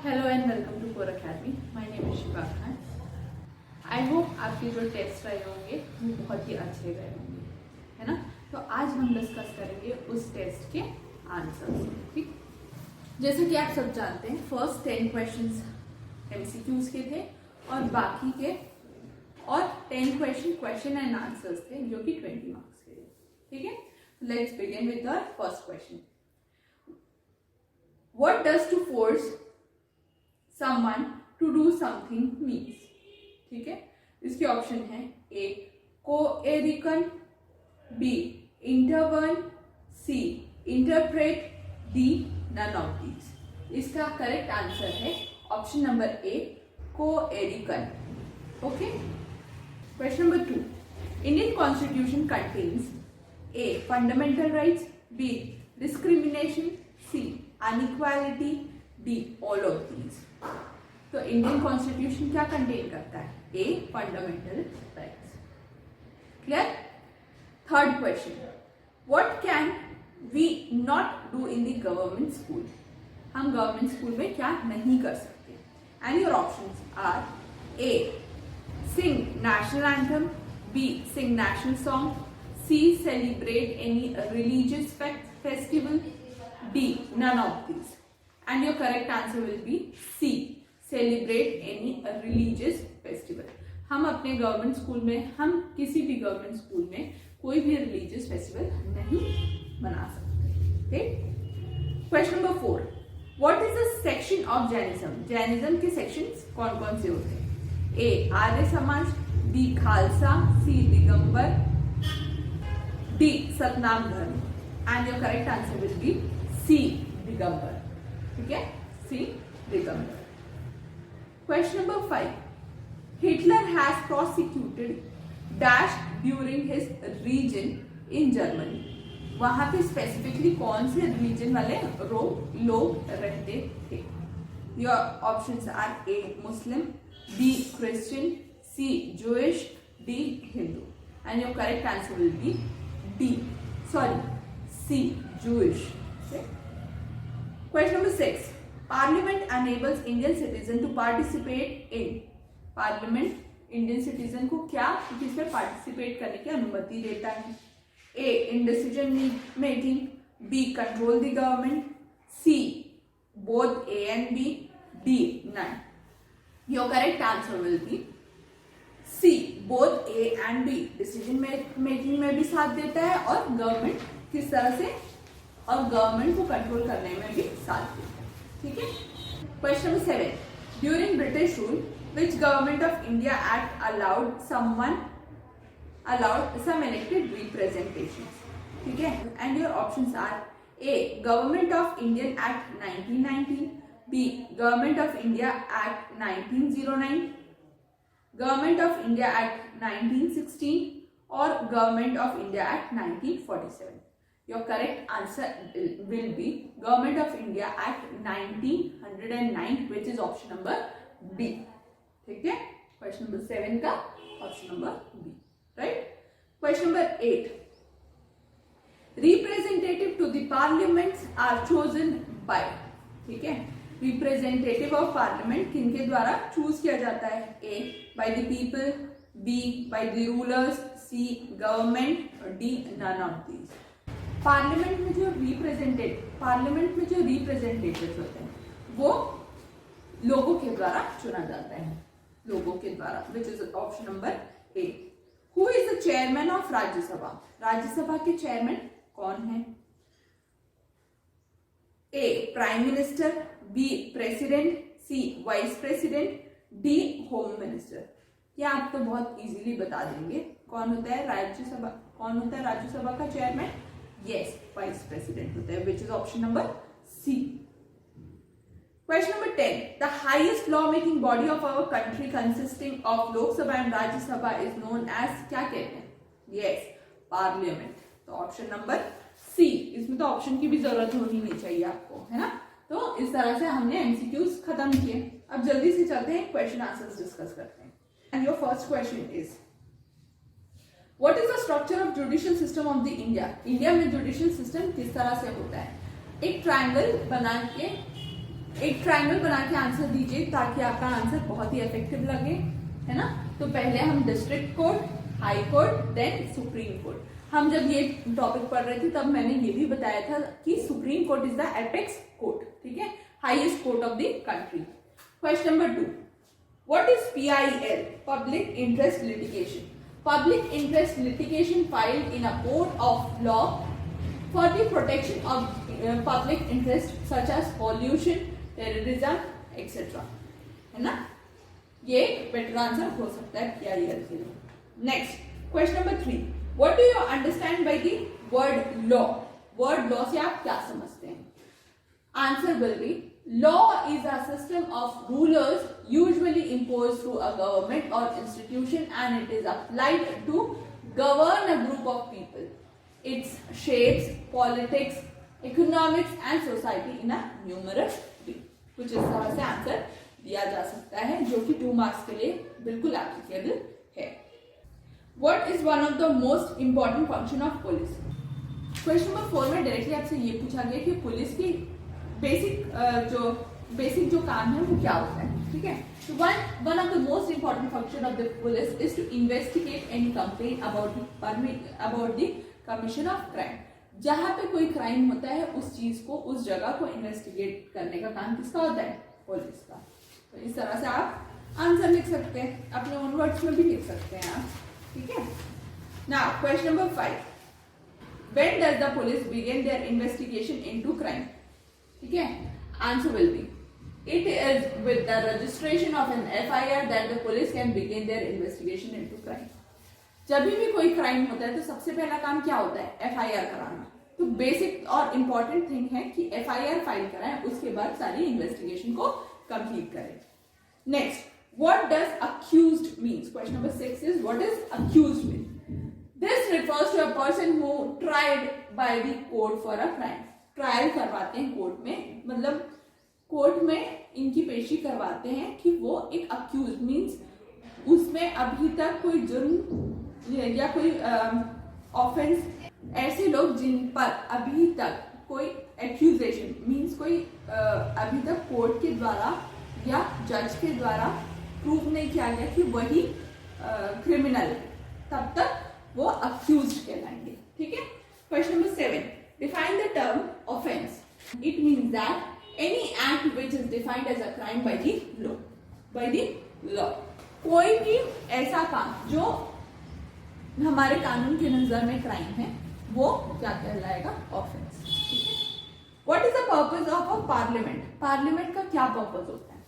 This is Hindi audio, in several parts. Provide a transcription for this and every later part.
Hello and welcome to Core Academy. My name is Shiva Khan. I hope आपके जो टेस्ट रहे होंगे वो बहुत ही अच्छे गए होंगे, है ना। तो आज हम डिस्कस करेंगे उस टेस्ट के आंसर्स, ठीक। जैसे कि आप सब जानते हैं, फर्स्ट 10 क्वेश्चंस एमसीक्यूज के थे और बाकी के और 10 क्वेश्चन एंड आंसर्स थे जो कि 20 मार्क्स के थे, ठीक है। Let's begin with the first question. What does to force someone to do something means? ठीक है, इसके ऑप्शन है A coercion, B intervene, C interpret, D none of these. इसका करेक्ट आंसर है option number A coercion. Okay, question number 2। Indian constitution contains A fundamental rights, B discrimination, C inequality, D all of these. तो इंडियन कॉन्स्टिट्यूशन क्या कंटेन करता है? A fundamental rights. Clear? Third question, what can we not do in the government school? हम गवर्नमेंट स्कूल में क्या नहीं कर सकते? And your options are A sing national anthem, B sing national song, C celebrate any religious festival, D none of these. And your correct answer will be C, celebrate any religious festival. हम अपने गवर्नमेंट स्कूल में, हम किसी भी गवर्नमेंट स्कूल में कोई भी रिलीजियस फेस्टिवल नहीं मना सकते। Question number 4, what is the section of Jainism? Jainism के सेक्शंस कौन कौन से होते हैं? A Arya Samaj, B Khalsa, C Digambar, D Satnam Dharma. And your correct answer will be C Digambar, ठीक है, C Digambar. Question number 5, Hitler has prosecuted dash during his reign in Germany. वहां पे स्पेसिफिकली कौन से रीजन वाले लोग रहते थे? Your options are A Muslim, B Christian, C Jewish, D Hindu. And your correct answer will be C Jewish. Question number 6. Parliament enables Indian citizen to participate in. Parliament Indian citizen को क्या किसमें participate करने की अनुमति देता है? A in decision making, B control the government, C both A and B, D none. Your correct answer will be C both A and B. Decision making में भी साथ देता है और गवर्नमेंट किस तरह से और गवर्नमेंट को कंट्रोल करने में भी साथ देता है, ठीक है। Question number 7, during British rule which Government of India Act allowed some elected representations, ठीक है। And your options are A Government of Indian Act 1919, B Government of India Act 1909, Government of India Act 1916 और Government of India Act 1947। Your correct answer will be Government of India Act 1909, which is option number B. ठीक है, क्वेश्चन नंबर 7 का option number B, right. Question number 8, representative to the parliaments are chosen by, ठीक है। रिप्रेजेंटेटिव ऑफ पार्लियामेंट किनके द्वारा चूज किया जाता है? A by the people, B by the rulers, C government, D none of these. Parliament में जो रिप्रेजेंटेटिव्स होते हैं वो लोगों के द्वारा चुना जाता है, लोगों के द्वारा, which is option number A. Who is the chairman of Rajya Sabha? Rajya Sabha के चेयरमैन कौन है? A prime minister, B president, C vice president, D home minister. क्या आप तो बहुत इजीली बता देंगे कौन होता है राज्यसभा का चेयरमैन? Yes, vice president होता है, which is option number C. Question number 10. The highest law-making body of our country consisting of Lok Sabha and Rajya Sabha is known as, क्या कहते हैं? Yes, Parliament. तो ऑप्शन नंबर C. इसमें तो ऑप्शन की भी जरूरत होनी नहीं चाहिए आपको, है ना। तो इस तरह से हमने एमसीक्यूज खत्म किए। अब जल्दी से चलते हैं, क्वेश्चन आंसर्स डिस्कस करते हैं। And your first question is, What is the structure of judicial system of the India? India में जुडिशियल सिस्टम किस तरह से होता है? एक ट्रायंगल बना के एक ट्रायंगल बना के आंसर दीजिए ताकि आपका आंसर बहुत ही इफेक्टिव लगे, है ना। तो पहले हम district court, high court, then supreme court. हम जब ये टॉपिक पढ़ रहे थे तब मैंने ये भी बताया था कि supreme court is the apex court, ठीक है, highest court of the country. Question number 2, what is PIL? Public interest litigation. Public interest litigation filed in a court of law for the protection of public interest such as pollution, terrorism, etc. है ना, ये बेटर आंसर हो सकता है PIL के लिए। Next, question number 3, what do you understand by the word law? Word law से आप क्या समझते हैं? Answer will B law is a system of rulers usually imposed through a government or institution, and it is applied to govern a group of people. It shapes politics, economics and society in a numerous way. कुछ इस तरह से आंसर दिया जा सकता है जो कि 2 मार्क्स के लिए बिल्कुल एप्लीकेबल है। What is one of the most important function of police? Question number 4 में डायरेक्टली आपसे ये पूछा गया कि पुलिस की बेसिक जो काम है वो क्या होता है, ठीक है। तो one of the most important function of the police is to investigate any complain about the commission of crime. जहां पे कोई क्राइम होता है उस चीज को, उस जगह को इन्वेस्टिगेट करने का काम किसका होता है? पुलिस का। तो इस तरह से आप आंसर लिख सकते हैं, अपने ओन वर्ड्स में भी लिख सकते हैं आप, ठीक है। Now question number 5, when does the police begin their investigation into crime? ठीक है, answer will be it is with the registration of an FIR that the police can begin their investigation into crime. जब भी कोई क्राइम होता है तो सबसे पहला काम क्या होता है? FIR कराना। तो बेसिक और इंपॉर्टेंट थिंग है कि FIR फाइल कराएं, उसके बाद सारी इन्वेस्टिगेशन को कंप्लीट करें। Next, what does accused means? Question number 6 is what is accused mean? This refers to a person who tried by the court for a crime. Trial करवाते हैं कोर्ट में, मतलब कोर्ट में इनकी पेशी करवाते हैं कि वो एक अक्यूज मीन्स उसमें अभी तक कोई जुर्म या कोई ऑफेंस, ऐसे लोग जिन पर अभी तक कोई एक्यूजेशन मीन्स कोई अभी तक कोर्ट के द्वारा या जज के द्वारा प्रूव नहीं किया गया कि वही क्रिमिनल, तब तक वो अक्यूज कहलाएंगे, ठीक है। Question number 7, define the term offense. It means that any act which is defined as a crime by the law. By the law. कोई भी ऐसा काम जो हमारे कानून के नजर में क्राइम है वो क्या कहलाएगा? ऑफेंस, ठीक है। What is the purpose of a parliament? Parliament का क्या पर्पज होता है?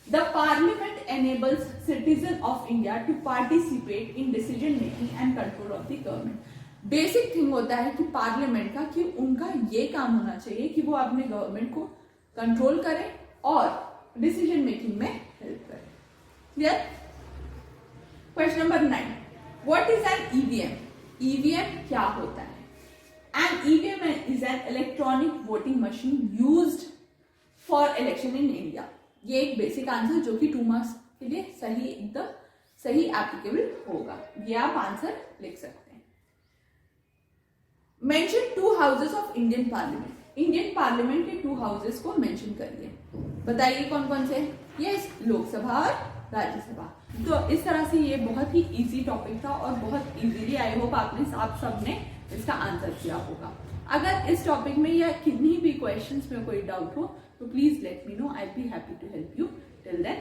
The parliament enables citizens of India to participate in decision making and control of the government. Basic thing होता है कि पार्लियामेंट का कि उनका ये काम होना चाहिए कि वो अपने गवर्नमेंट को कंट्रोल करें और डिसीजन मेकिंग में हेल्प करें। Clear? Question number 9, what is an EVM? EVM क्या होता है? An EVM is an electronic voting machine used for election in India. ये एक बेसिक आंसर जो कि 2 मार्क्स के लिए सही, एकदम सही एप्लीकेबल होगा, ये आप आंसर लिख सकते हैं। Mention 2 houses of Indian parliament. Indian parliament के 2 हाउसेस को मेंशन करिए, बताइए कौन कौन से? यस, लोकसभा और राज्यसभा। तो इस तरह से ये बहुत ही इजी टॉपिक था और बहुत इजीली आई होप आप सबने इसका आंसर किया होगा। अगर इस टॉपिक में या किन्हीं भी क्वेश्चंस में कोई डाउट हो तो please let me know, I be happy to help you. Till then